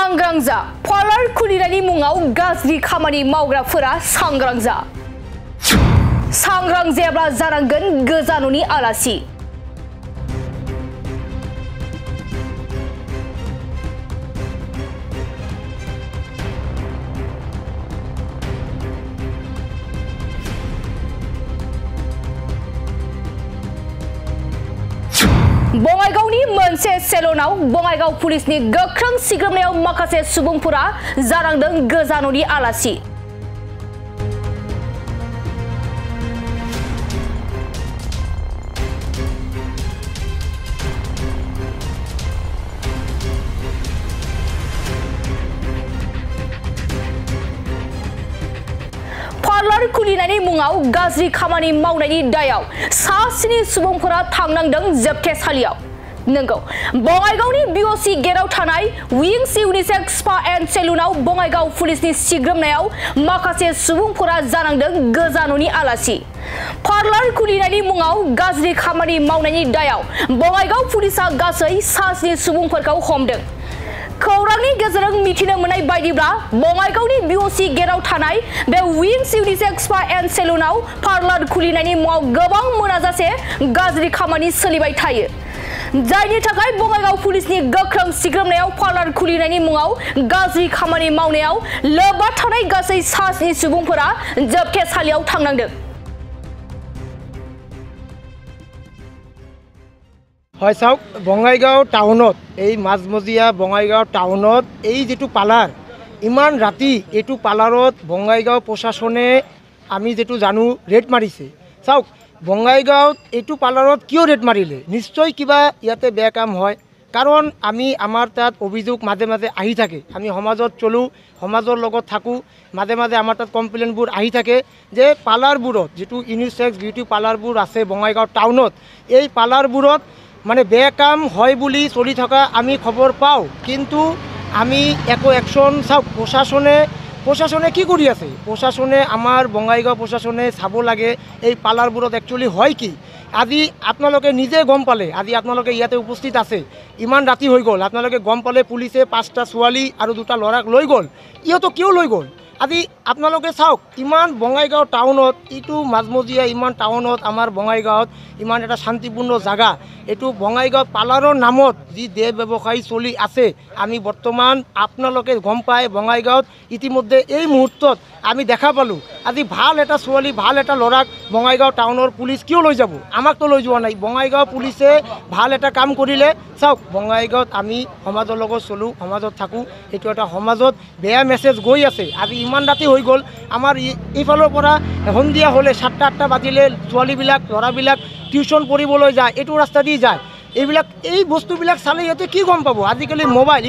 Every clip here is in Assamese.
सांग्रां जा पार्लार खुलिनायनि मुङाव गाज्रि खामानि मावग्राफोरा सांग्रां जा सांग्रां जायाब्ला जानांगोन गोजा न'नि आलासि बङाइगावनि मोनसे सेलुनाव बङाइगाव पुलिसनि गोख्रों सिग्रोमनायाव माखासे सुबुंफोरा जानांदों गोजा न'नि आलासि पार्लार खुलिनायनि मुङाव गाज्रि खामानि मावनायनि दायाव सासेनि सुबुंफोरा थांनांदों जोबथेसालियाव नंगौ बङाइगावनि बिअसि गेटआव थानाय विंस इउनिसेक्स स्पा एन्ड सेलुनाव बङाइगाव पुलिसनि सिग्रोमनायाव माखासे सुबुंफोरा जानांदों गोजा न'नि आलासि पार्लार खुलिनायनि मुङाव गाज्रि खामानि मावनायनि दायाव बङाइगाव पुलिसआ गासै सास्नि सुबुंफोरखौ हमदों खौरांनि गेजेरजों मिथिनो मोननाय बायदिब्ला बङाइगावनि बिअसि गेटआव थानाय बे विंस इउनिसेक्स स्पा एन्ड सेलुनाव पार्लार खुलिनायनि मुङाव गोबां मोनाजासे गाज्रि खामानि सोलिबाय थायो जायनि थाखाय बङाइगाव पुलिसनि गोख्रों सिग्रोमनायाव पार्लार खुलिनायनि मुङाव गाज्रि खामानि मावनायाव लोब्बा थानाय गासै सास्नि सुबुंफोरा जोबथेसालियाव थांनांदों হয় চাওক বঙাইগাঁও টাউনত এই মাজমজিয়া বঙাইগাঁও টাউনত এই যেটো পাৰ্লাৰ ইমান ৰাতি এইটো পাৰ্লাৰত বঙাইগাঁও প্ৰশাসনে আমি যেটো জানো ৰেড মাৰিছে চাওক বঙাইগাঁৱত এইটো পাৰ্লাৰত কিয় ৰেড মাৰিলে নিশ্চয় কিবা ইয়াতে বেয়া কাম হয় কাৰণ আমি আমাৰ তাত অভিযোগ মাজে মাজে আহি থাকে আমি সমাজত চলো সমাজৰ লগত থাকো মাজে মাজে আমাৰ তাত কমপ্লেইনবোৰ আহি থাকে যে পাৰ্লাৰবোৰত যেটো ইউনিসেক্স বিউটি পাৰ্লাৰবোৰ আছে বঙাইগাঁও টাউনত এই পাৰ্লাৰবোৰত মানে বেয়া কাম হয় বুলি চলি থকা আমি খবৰ পাওঁ কিন্তু আমি একো একশন চাওক প্ৰশাসনে কি কৰি আছে প্ৰশাসনে আমাৰ বঙাইগাঁও প্ৰশাসনে চাব লাগে এই পাৰ্লাৰবোৰত একচুৱেলি হয় কি আজি আপোনালোকে নিজে গম পালে আজি আপোনালোকে ইয়াতে উপস্থিত আছে ইমান ৰাতি হৈ গ'ল আপোনালোকে গম পালে পুলিচে 5টা ছোৱালী আৰু 2টা ল'ৰাক লৈ গ'ল ইহঁতো কিয় লৈ গ'ল আজি আপোনালোকে চাওক ইমান বঙাইগাঁও টাউনত এইটো মাজমজিয়া ইমান টাউনত আমাৰ বঙাইগাঁৱত ইমান এটা শান্তিপূৰ্ণ জায়গা এইটো বঙাইগাঁও পাৰ্লাৰৰ নামত যি দেহ ব্যৱসায়ী চলি আছে আমি বৰ্তমান আপোনালোকে গম পায় বঙাইগাঁৱত ইতিমধ্যে এই মুহূৰ্তত আমি দেখা পালোঁ আজি ভাল এটা ছোৱালী ভাল এটা ল'ৰাক বঙাইগাঁও টাউনৰ পুলিচ কিয় লৈ যাব আমাকতো লৈ যোৱা নাই বঙাইগাঁও পুলিচে ভাল এটা কাম কৰিলে চাওক বঙাইগাঁৱত আমি সমাজৰ লগত চলোঁ সমাজত থাকোঁ এইটো এটা সমাজত বেয়া মেছেজ গৈ আছে আজি ইমান ৰাতি হৈ গ'ল আমাৰ এইফালৰ পৰা সন্ধিয়া হ'লে 7টা-8টা বাজিলে ছোৱালীবিলাক ল'ৰাবিলাক টিউশ্যন পঢ়িবলৈ যায় এইটো ৰাস্তা দি যায় এইবিলাক এই বস্তুবিলাক চালে ইহঁতে কি গম পাব আজিকালি মোবাইল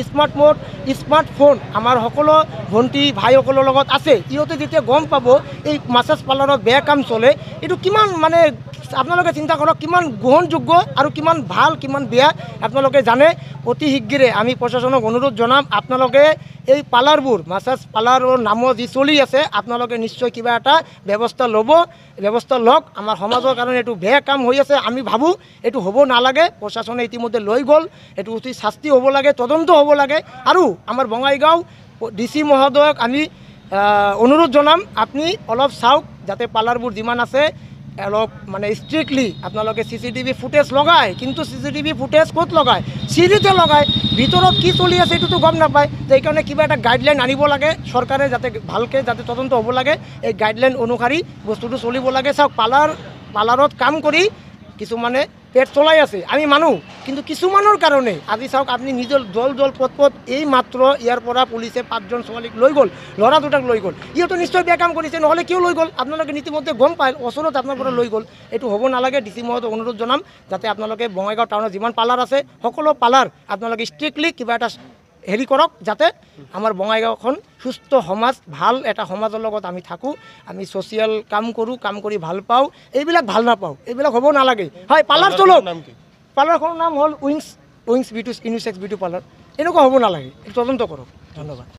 স্মাৰ্টফোন আমাৰ সকলো ভণ্টি ভাইসকলৰ লগত আছে ইহঁতে যেতিয়া গম পাব এই মাছাজ পাৰ্লাৰত বেয়া কাম চলে এইটো কিমান মানে আপোনালোকে চিন্তা কৰক কিমান গ্ৰহণযোগ্য আৰু কিমান ভাল কিমান বেয়া আপোনালোকে জানে অতি শীঘ্ৰে আমি প্ৰশাসনক অনুৰোধ জনাম আপোনালোকে এই পাৰ্লাৰবোৰ মাছাজ পাৰ্লাৰৰ নামত যি চলি আছে আপোনালোকে নিশ্চয় কিবা এটা ব্যৱস্থা লওক আমাৰ সমাজৰ কাৰণে এইটো বেয়া কাম হৈ আছে আমি ভাবোঁ এইটো হ'ব নালাগে প্ৰশাসনে ইতিমধ্যে লৈ গ'ল এইটো উচিত শাস্তি হ'ব লাগে তদন্ত হ'ব লাগে আৰু আমাৰ বঙাইগাঁও ডিচি মহোদয়ক আমি অনুৰোধ জনাম আপুনি অলপ চাওক যাতে পাৰ্লাৰবোৰ যিমান আছে অলপ মানে ষ্ট্ৰিক্টলি আপোনালোকে CCTV ফুটেজ লগায় কিন্তু CCTV ফুটেজ ক'ত লগায় চিৰিতে লগায় ভিতৰত কি চলি আছে এইটোতো গম নাপায় সেইকাৰণে কিবা এটা গাইডলাইন আনিব লাগে চৰকাৰে যাতে ভালকৈ যাতে তদন্ত হ'ব লাগে এই গাইডলাইন অনুসৰি বস্তুটো চলিব লাগে চাওক পাৰ্লাৰত কাম কৰি কিছুমানে পেট চলাই আছে আমি মানুহ কিন্তু কিছুমানৰ কাৰণে আজি চাওক আপুনি নিজৰ জল পথ এই মাত্ৰ ইয়াৰ পৰা পুলিচে 5জন ছোৱালীক লৈ গ'ল ল'ৰা 2টাক লৈ গ'ল ইহঁতো নিশ্চয় বেয়া কাম কৰিছে নহ'লে কিয় লৈ গ'ল আপোনালোকে নীতিমতে গম পায় ওচৰত আপোনাৰ পৰা লৈ গ'ল এইটো হ'ব নালাগে ডিচি মহোদয়ক অনুৰোধ জনাম যাতে আপোনালোকে বঙাইগাঁও টাউনত যিমান পাৰ্লাৰ আছে সকলো পাৰ্লাৰ আপোনালোকে ষ্ট্ৰিক্টলি কিবা এটা হেৰি কৰক যাতে আমাৰ বঙাইগাঁওখন সুস্থ সমাজ ভাল এটা সমাজৰ লগত আমি থাকোঁ আমি ছ'চিয়েল কাম কৰোঁ কাম কৰি ভাল পাওঁ এইবিলাক ভাল নাপাওঁ এইবিলাক হ'ব নালাগে হয় পাৰ্লাৰ চলক পাৰ্লাৰখনৰ নাম হ'ল wings beauty unisex beauty parlour এনেকুৱা হ'ব নালাগে তদন্ত কৰক ধন্যবাদ